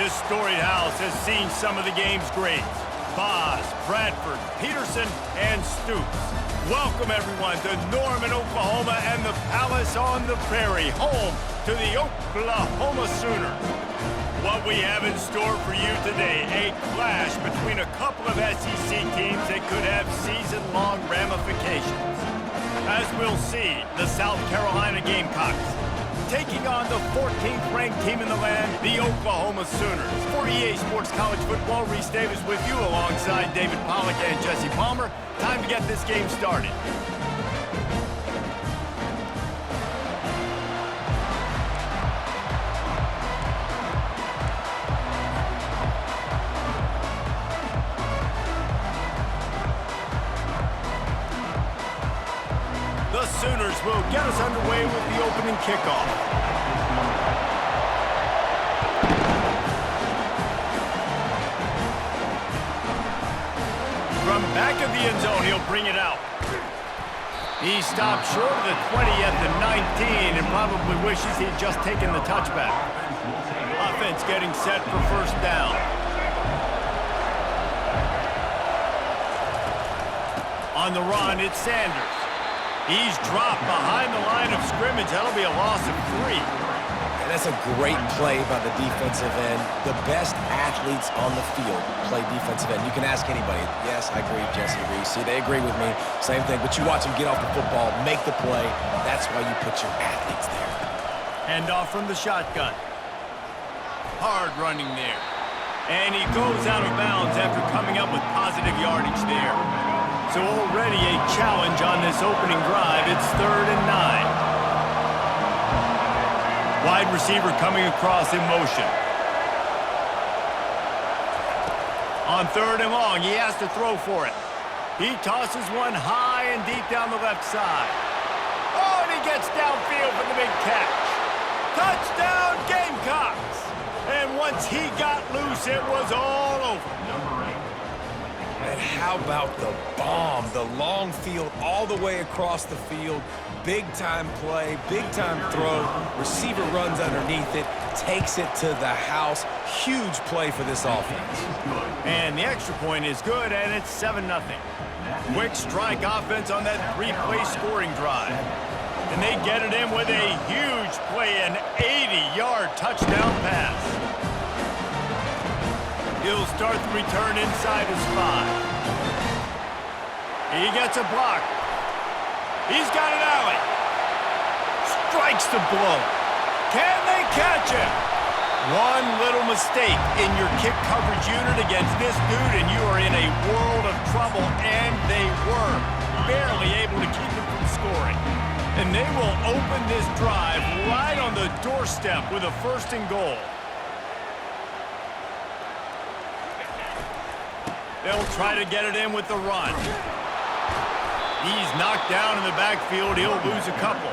This storied house has seen some of the game's greats. Boz, Bradford, Peterson, and Stoops. Welcome, everyone, to Norman, Oklahoma, and the Palace on the Prairie, home to the Oklahoma Sooners. What we have in store for you today, a clash between a couple of SEC teams that could have season-long ramifications. As we'll see, the South Carolina Gamecocks taking on the 14th ranked team in the land, the Oklahoma Sooners. For EA Sports College Football, Reese Davis with you alongside David Pollack and Jesse Palmer. Time to get this game started. The Sooners will get us underway with the opening kickoff. From back of the end zone, he'll bring it out. He stopped short of the 20 at the 19 and probably wishes he'd just taken the touchback. Offense getting set for first down. On the run, it's Sanders. He's dropped behind the line of scrimmage. That'll be a loss of 3. And that's a great play by the defensive end. The best athletes on the field play defensive end. You can ask anybody. Yes, I agree, Jesse Reese. See, they agree with me. Same thing. But you watch them get off the football, make the play. That's why you put your athletes there. Hand off from the shotgun. Hard running there. And he goes out of bounds after coming up with positive yardage there. So already a challenge on this opening drive. It's 3rd and 9. Wide receiver coming across in motion. On 3rd and long, he has to throw for it. He tosses one high and deep down the left side. Oh, and he gets downfield for the big catch. Touchdown, Gamecocks! And once he got loose, it was all over. And how about the bomb? The long field all the way across the field. Big-time play, big-time throw. Receiver runs underneath it, takes it to the house. Huge play for this offense. And the extra point is good, and it's 7-0. Quick strike offense on that 3-play scoring drive. And they get it in with a huge play, an 80-yard touchdown pass. He'll start the return inside his 5. He gets a block. He's got an alley. Strikes the blow. Can they catch him? One little mistake in your kick coverage unit against this dude, and you are in a world of trouble, and they were barely able to keep him from scoring. And they will open this drive right on the doorstep with a 1st and goal. They'll try to get it in with the run. He's knocked down in the backfield. He'll lose a couple.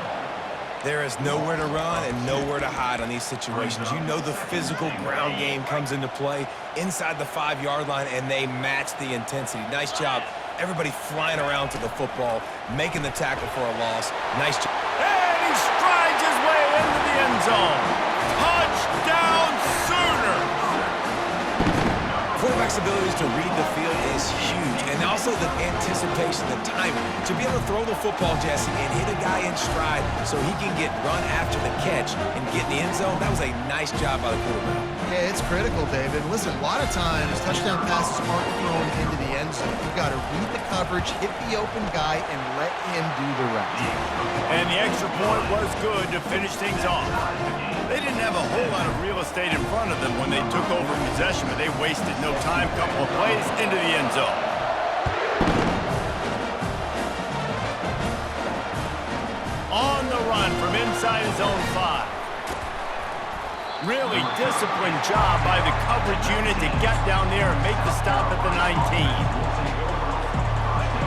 There is nowhere to run and nowhere to hide on these situations. You know the physical ground game comes into play inside the 5-yard line, and they match the intensity. Nice job. Everybody flying around to the football, making the tackle for a loss. Nice job. And he strides his way into the end zone. Touchdown, Sooners! Quarterback's ability to read the field is huge, and also the anticipation, the timing. To be able to throw the football, Jesse, and hit a guy in stride so he can get run after the catch and get in the end zone, that was a nice job by the quarterback. Yeah, it's critical, David. Listen, a lot of times touchdown passes aren't thrown into the end zone. You've got to read the coverage, hit the open guy, and let him do the rest. And the extra point was good to finish things off. They didn't have a whole lot of real estate in front of them when they took over possession, but they wasted no time. Couple of plays into the end zone. On the run from inside his own 5. Really disciplined job by the coverage unit to get down there and make the stop at the 19.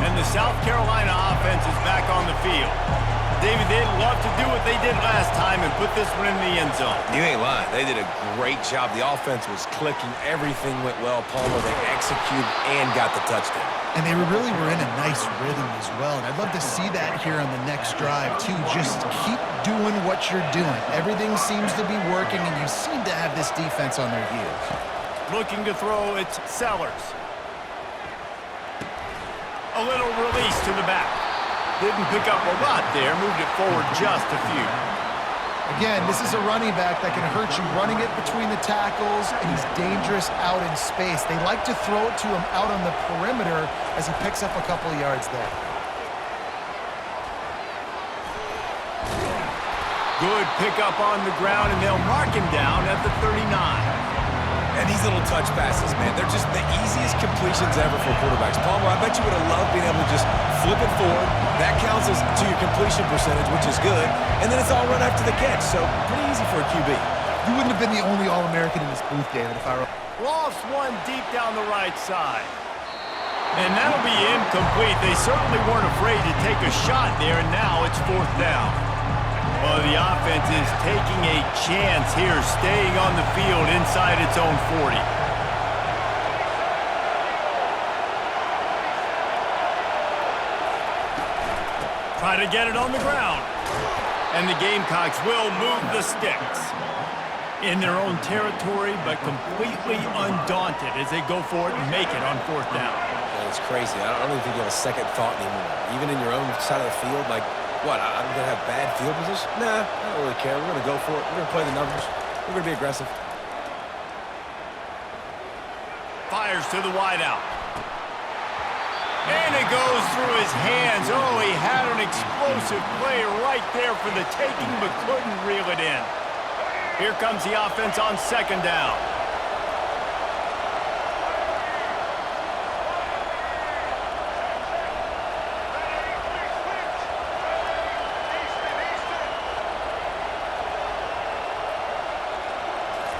And the South Carolina offense is back on the field. David, they'd love to do what they did last time and put this one in the end zone. You ain't lying. They did a great job. The offense was clicking. Everything went well. Palmer, they executed and got the touchdown. And they really were in a nice rhythm as well. And I'd love to see that here on the next drive, too. Just keep doing what you're doing. Everything seems to be working, and you seem to have this defense on their heels. Looking to throw, it's Sellers. A little release to the back. Didn't pick up a lot there, moved it forward just a few. Again, this is a running back that can hurt you running it between the tackles, and he's dangerous out in space. They like to throw it to him out on the perimeter as he picks up a couple of yards there. Good pickup on the ground, and they'll mark him down at the 39. And these little touch passes, man, they're just the easiest completions ever for quarterbacks. Palmer, I bet you would have loved being able to just flip it forward. That counts as to your completion percentage, which is good. And then it's all run after the catch, so pretty easy for a QB. You wouldn't have been the only All-American in this booth, David, if I were... Lofts one deep down the right side. And that'll be incomplete. They certainly weren't afraid to take a shot there, and now it's 4th down. Well, the offense is taking a chance here, staying on the field inside its own 40. Try to get it on the ground. And the Gamecocks will move the sticks. In their own territory, but completely undaunted as they go for it and make it on 4th down. Man, it's crazy. I don't even think you have a second thought anymore. Even in your own side of the field, like, what, I'm going to have bad field position? Nah, I don't really care. We're going to go for it. We're going to play the numbers. We're going to be aggressive. Fires to the wideout. And it goes through his hands. Oh, he had an explosive play right there for the taking, but couldn't reel it in. Here comes the offense on 2nd down.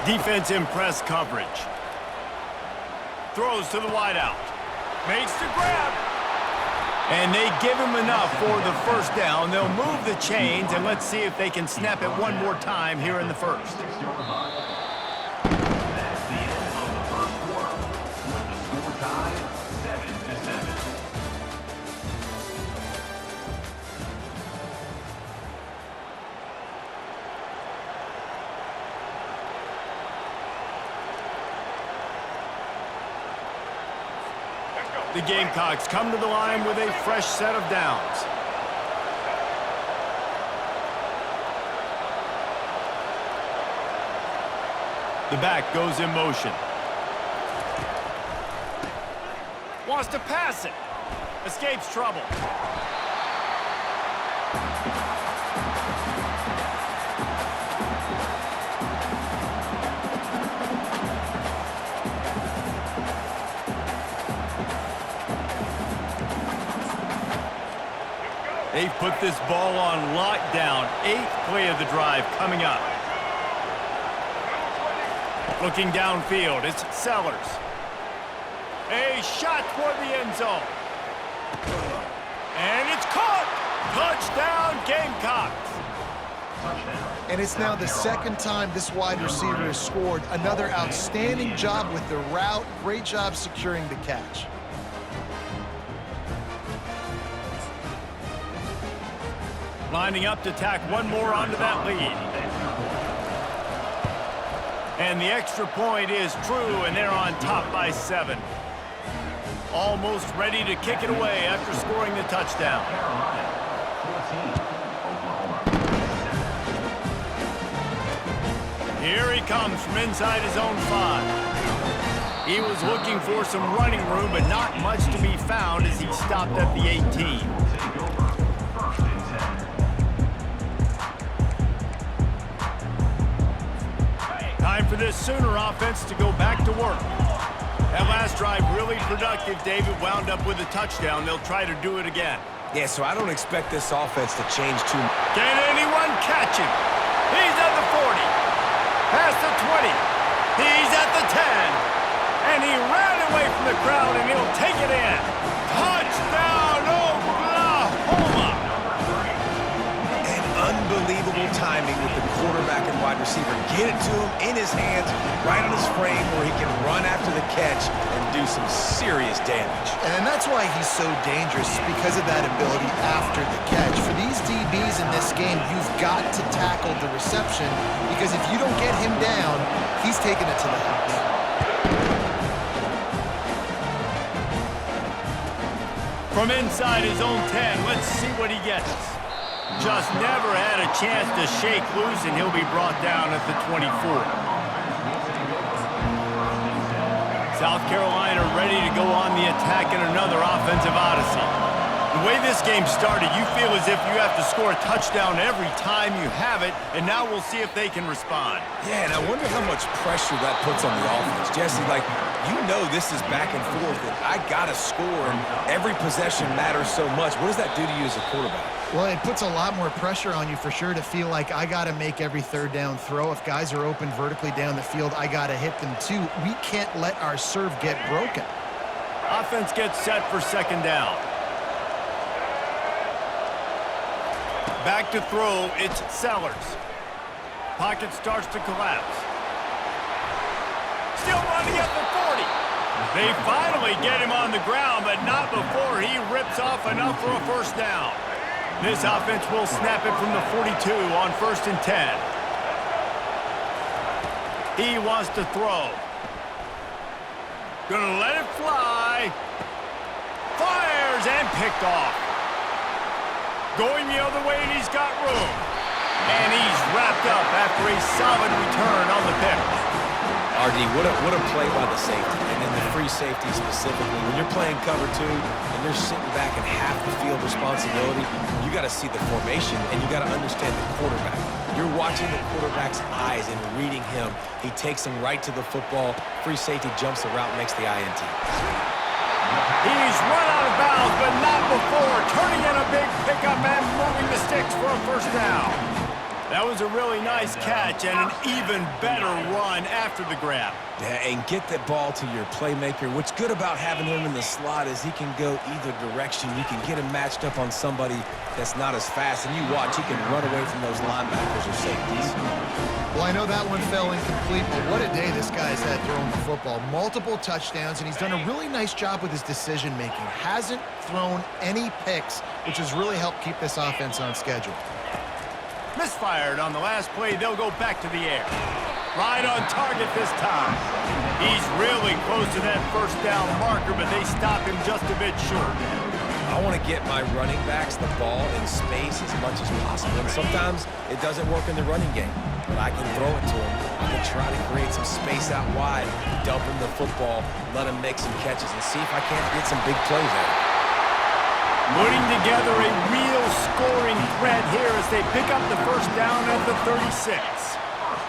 Defense in press coverage. Throws to the wideout. Makes the grab. And they give him enough for the 1st down. They'll move the chains, and let's see if they can snap it one more time here in the 1st. The Gamecocks come to the line with a fresh set of downs. The back goes in motion. Wants to pass it. Escapes trouble. They've put this ball on lockdown. 8th play of the drive coming up. Looking downfield, it's Sellers. A shot toward the end zone. And it's caught! Touchdown, Gamecocks! And it's now the 2nd time this wide receiver has scored. Another outstanding job with the route. Great job securing the catch. Lining up to tack one more onto that lead. And the extra point is true, and they're on top by 7. Almost ready to kick it away after scoring the touchdown. Here he comes from inside his own 5. He was looking for some running room, but not much to be found as he stopped at the 18. Time for this Sooner offense to go back to work. That last drive really productive. David wound up with a touchdown. They'll try to do it again. Yeah, so I don't expect this offense to change too much. Can anyone catch him? He's at the 40. Past the 20. He's at the 10. And he ran away from the crowd, and he'll take it in. Touchdown, Oklahoma! unbelievable timing with the quarterback and wide receiver. Get it to him in his hands, right on his frame where he can run after the catch and do some serious damage. And that's why he's so dangerous, because of that ability after the catch. For these DBs in this game, you've got to tackle the reception, because if you don't get him down, he's taking it to the house. From inside his own 10, let's see what he gets. Just never had a chance to shake loose, and he'll be brought down at the 24. South Carolina ready to go on the attack in another offensive odyssey. The way this game started, you feel as if you have to score a touchdown every time you have it, and now we'll see if they can respond. Yeah, and I wonder how much pressure that puts on the offense. Jesse, like, you know this is back and forth, and I got to score, and every possession matters so much. What does that do to you as a quarterback? Well, it puts a lot more pressure on you for sure to feel like I got to make every third down throw. If guys are open vertically down the field, I got to hit them too. We can't let our serve get broken. Offense gets set for second down. Back to throw, it's Sellers. Pocket starts to collapse. Still running at the 40. They finally get him on the ground, but not before he rips off enough for a first down. This offense will snap it from the 42 on 1st and 10. He wants to throw. Gonna let it fly. Fires and picked off. Going the other way, and he's got room. And he's wrapped up after a solid return on the pick. RD, what a play by the safety, and then the free safety specifically. When you're playing cover 2 and you're sitting back in half the field responsibility, you got to see the formation, and you got to understand the quarterback. You're watching the quarterback's eyes and reading him. He takes him right to the football. Free safety jumps the route, makes the INT. He's run out of bounds, but not before turning in a big pickup and moving the sticks for a first down. That was a really nice catch and an even better run after the grab. Yeah, and get the ball to your playmaker. What's good about having him in the slot is he can go either direction. You can get him matched up on somebody that's not as fast, and you watch, he can run away from those linebackers or safeties. Well, I know that one fell incomplete, but what a day this guy's had throwing the football. Multiple touchdowns, and he's done a really nice job with his decision-making. Hasn't thrown any picks, which has really helped keep this offense on schedule. Misfired on the last play. They'll go back to the air. Right on target this time. He's really close to that first down marker, but they stop him just a bit short. I want to get my running backs the ball in space as much as possible. And sometimes it doesn't work in the running game, but I can throw it to him. I can try to create some space out wide, dump him the football, let him make some catches, and see if I can't get some big plays out of it. Putting together a real scoring threat here as they pick up the first down at the 36.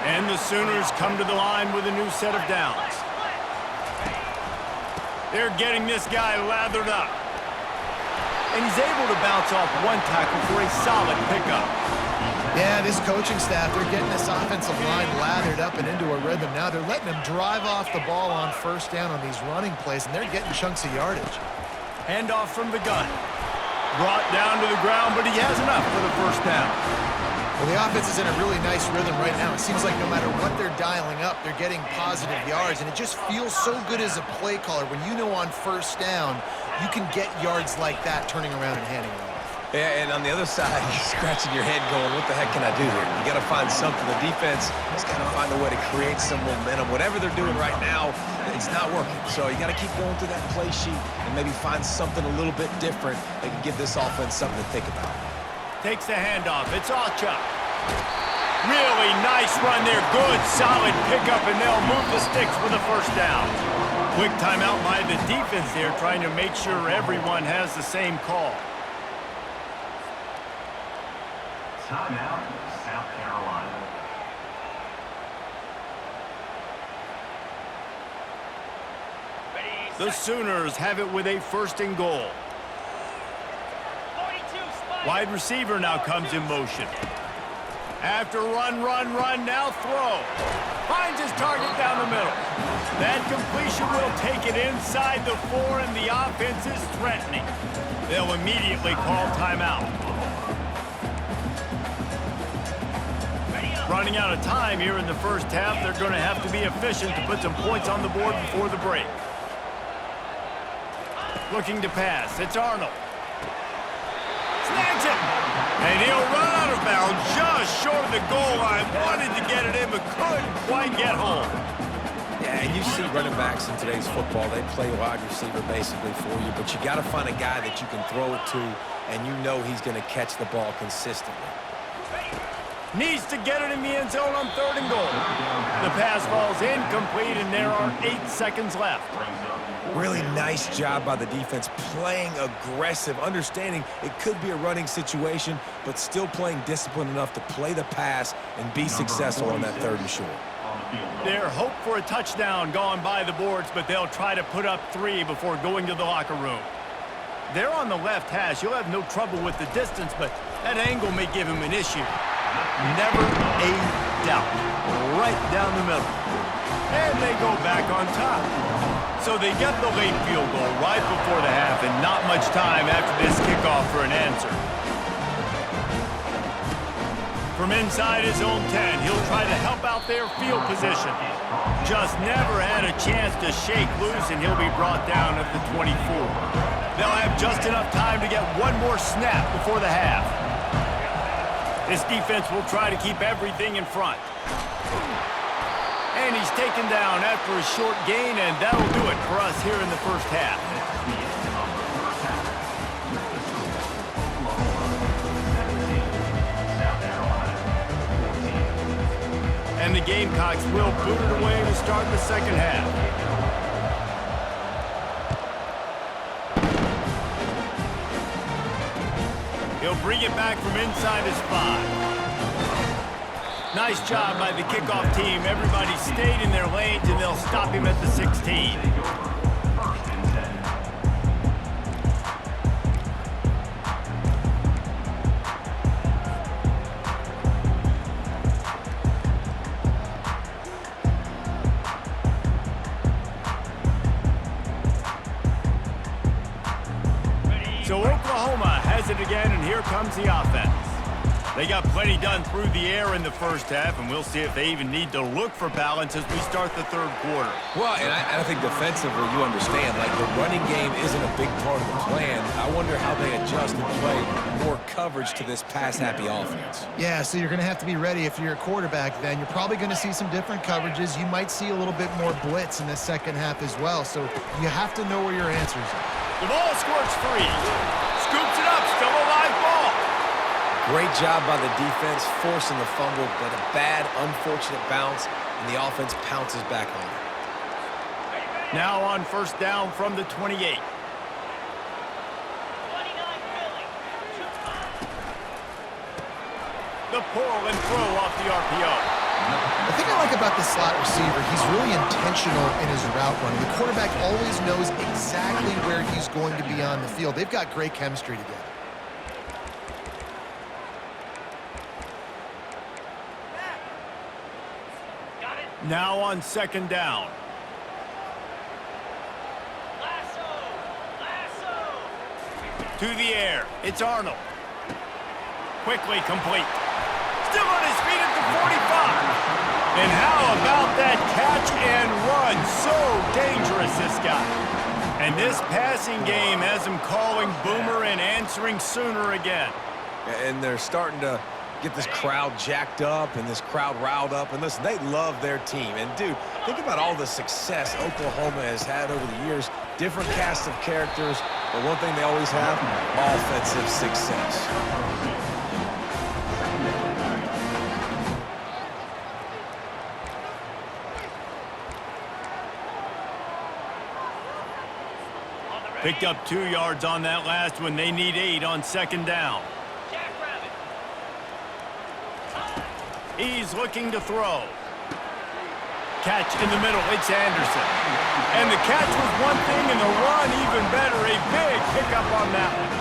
And the Sooners come to the line with a new set of downs. They're getting this guy lathered up. And he's able to bounce off one tackle for a solid pickup. Yeah, this coaching staff, they're getting this offensive line lathered up and into a rhythm now. They're letting them drive off the ball on first down on these running plays, and they're getting chunks of yardage. Handoff from the gun. Brought down to the ground, but he has enough for the first down. Well, the offense is in a really nice rhythm right now. It seems like no matter what they're dialing up, they're getting positive yards, and it just feels so good as a play caller when you know on first down you can get yards like that turning around and handing it off. Yeah, and on the other side, you're scratching your head going, what the heck can I do here? You got to find something. The defense has got to find a way to create some momentum. Whatever they're doing right now, it's not working. So you got to keep going through that play sheet and maybe find something a little bit different that can give this offense something to think about. Takes the handoff. It's Awchuk. Really nice run there. Good, solid pickup, and they'll move the sticks for the first down. Quick timeout by the defense there, trying to make sure everyone has the same call. Timeout, South Carolina. The Sooners have it with a first and goal. Wide receiver now comes in motion. After run, now throw. Finds his target down the middle. That completion will take it inside the 4, and the offense is threatening. They'll immediately call timeout. Running out of time here in the first half, they're going to have to be efficient to put some points on the board before the break. Looking to pass. It's Arnold. Snags it. And he'll run out of bounds just short of the goal line. Wanted to get it in, but couldn't quite get home. Yeah, and you see running backs in today's football, they play wide receiver basically for you, but you got to find a guy that you can throw it to, and you know he's going to catch the ball consistently. Needs to get it in the end zone on 3rd and goal. The pass falls incomplete, and there are 8 seconds left. Really nice job by the defense, playing aggressive, understanding it could be a running situation, but still playing disciplined enough to play the pass and be successful on that 3rd and short. Their hope for a touchdown gone by the boards, but they'll try to put up 3 before going to the locker room. They're on the left hash. You'll have no trouble with the distance, but that angle may give him an issue. Never a doubt. Right down the middle. And they go back on top. So they get the late field goal right before the half, and not much time after this kickoff for an answer. From inside his own 10, he'll try to help out their field position. Just never had a chance to shake loose, and he'll be brought down at the 24. They'll have just enough time to get one more snap before the half. This defense will try to keep everything in front. And he's taken down after a short gain, and that'll do it for us here in the first half. And the Gamecocks will boot it away to start the second half. He'll bring it back from inside his 5. Nice job by the kickoff team. Everybody stayed in their lanes, and they'll stop him at the 16. So Oklahoma has it again, and here comes the offense. They got plenty done through the air in the first half, and we'll see if they even need to look for balance as we start the 3rd quarter. Well, and I think defensively, you understand, like the running game isn't a big part of the plan. I wonder how they adjust and play more coverage to this pass-happy offense. Yeah, so you're going to have to be ready if you're a quarterback then. You're probably going to see some different coverages. You might see a little bit more blitz in the second half as well, so you have to know where your answers are. The ball squirts free. Scoops it up, still a live ball. Great job by the defense, forcing the fumble, but a bad, unfortunate bounce, and the offense pounces back on it. Now on 1st down from the 28. The pull and throw off the RPO. The thing I like about the slot receiver, he's really intentional in his route running. The quarterback always knows exactly where he's going to be on the field. They've got great chemistry together. Now on 2nd down. To the air. It's Arnold. Quickly complete. Still on his feet at the 45. And how about that catch and run? So dangerous, this guy. And this passing game has him calling Boomer and answering Sooner again. And they're starting to get this crowd jacked up and this crowd riled up. And listen, they love their team. And, dude, think about all the success Oklahoma has had over the years. Different cast of characters, but one thing they always have, offensive success. Picked up 2 yards on that last one. They need 8 on 2nd down. He's looking to throw. Catch in the middle. It's Anderson. And the catch was one thing, and the run even better. A big pickup on that one.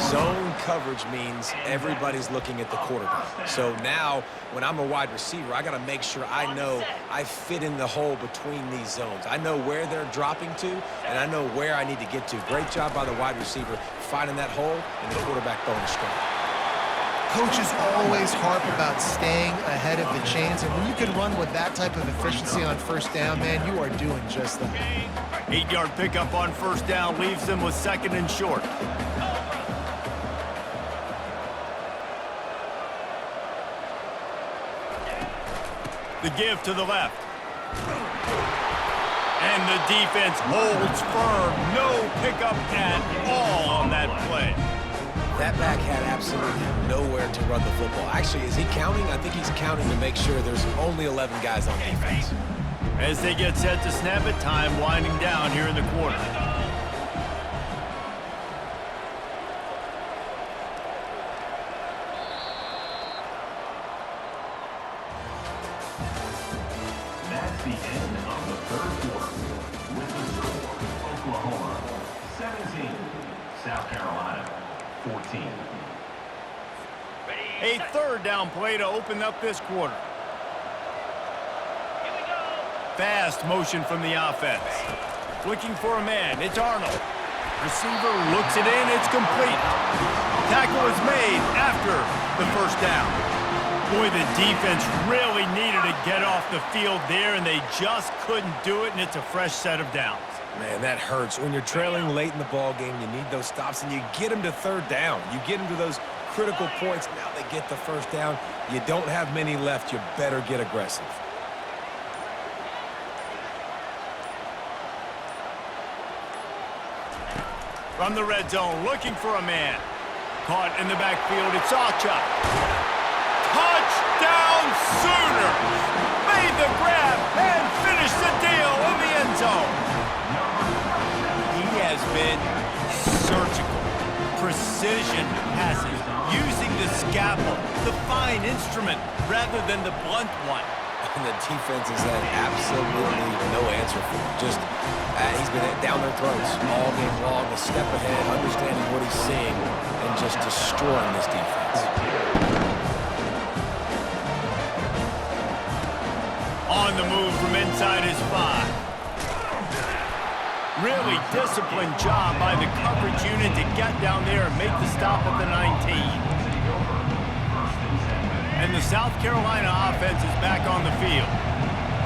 Zone coverage means everybody's looking at the quarterback. So now, when I'm a wide receiver, I got to make sure I know I fit in the hole between these zones. I know where they're dropping to, and I know where I need to get to. Great job by the wide receiver finding that hole, and the quarterback throwing a strike. Coaches always harp about staying ahead of the chains, and when you can run with that type of efficiency on first down, man, you are doing just that. 8-yard pickup on first down leaves them with 2nd and short. The give to the left. And the defense holds firm. No pickup at all on that play. That back had absolutely nowhere to run the football. Actually, is he counting? I think he's counting to make sure there's only 11 guys on defense. As they get set to snap it, time winding down here in the quarter. That's the end of the third quarter. With the score, Oklahoma 17, South Carolina 14. A 3rd down play to open up this quarter. Fast motion from the offense. Looking for a man. It's Arnold. Receiver looks it in. It's complete. Tackle is made after the first down. Boy, the defense really needed to get off the field there, and they just couldn't do it, and it's a fresh set of downs. Man, that hurts. When you're trailing late in the ball game, you need those stops, and you get them to 3rd down. You get them to those critical points. Now they get the first down. You don't have many left. You better get aggressive. From the red zone, looking for a man. Caught in the backfield, it's Sawchuk. Touchdown Sooners! Made the grab and finished the deal in the end zone. He has been surgical. Precision passes, using the scalpel, the fine instrument, rather than the blunt one. And the defense has had absolutely no answer for him. Just, he's been down their throats all game long, a step ahead, understanding what he's seeing, and just destroying this defense. On the move from inside his 5. Really disciplined job by the coverage unit to get down there and make the stop at the 19. And the South Carolina offense is back on the field.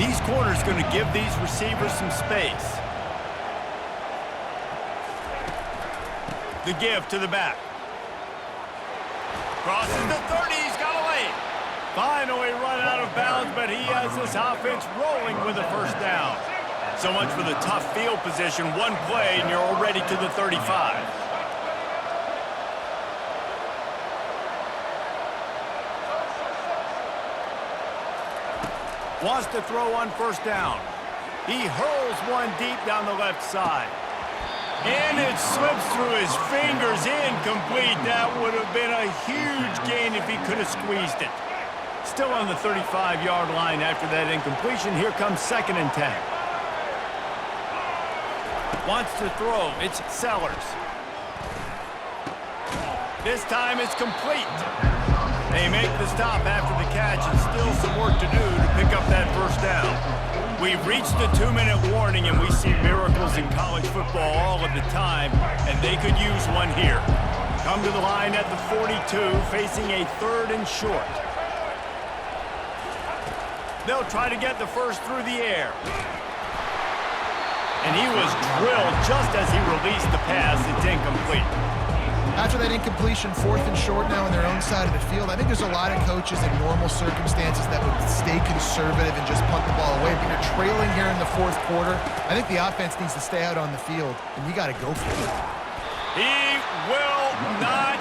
These corners going to give these receivers some space. The give to the back. Crosses the 30, he's got a lane. Finally run out of bounds, but he has this offense rolling with a first down. So much for the tough field position. One play and you're already to the 35. Wants to throw on first down. He hurls one deep down the left side. And it slips through his fingers, incomplete. That would have been a huge gain if he could have squeezed it. Still on the 35-yard line after that incompletion. Here comes 2nd and 10. Wants to throw. It's Sellers. This time it's complete. They make the stop after the catch, and still some work to do to pick up that first down. We've reached the 2-minute warning, and we see miracles in college football all of the time, and they could use one here. Come to the line at the 42, facing a 3rd and short. They'll try to get the first through the air. And he was drilled just as he released the pass. It's incomplete. After that incompletion, 4th and short now on their own side of the field. I think there's a lot of coaches in normal circumstances that would stay conservative and just punt the ball away. But you're trailing here in the 4th quarter. I think the offense needs to stay out on the field, and you got to go for it. He will not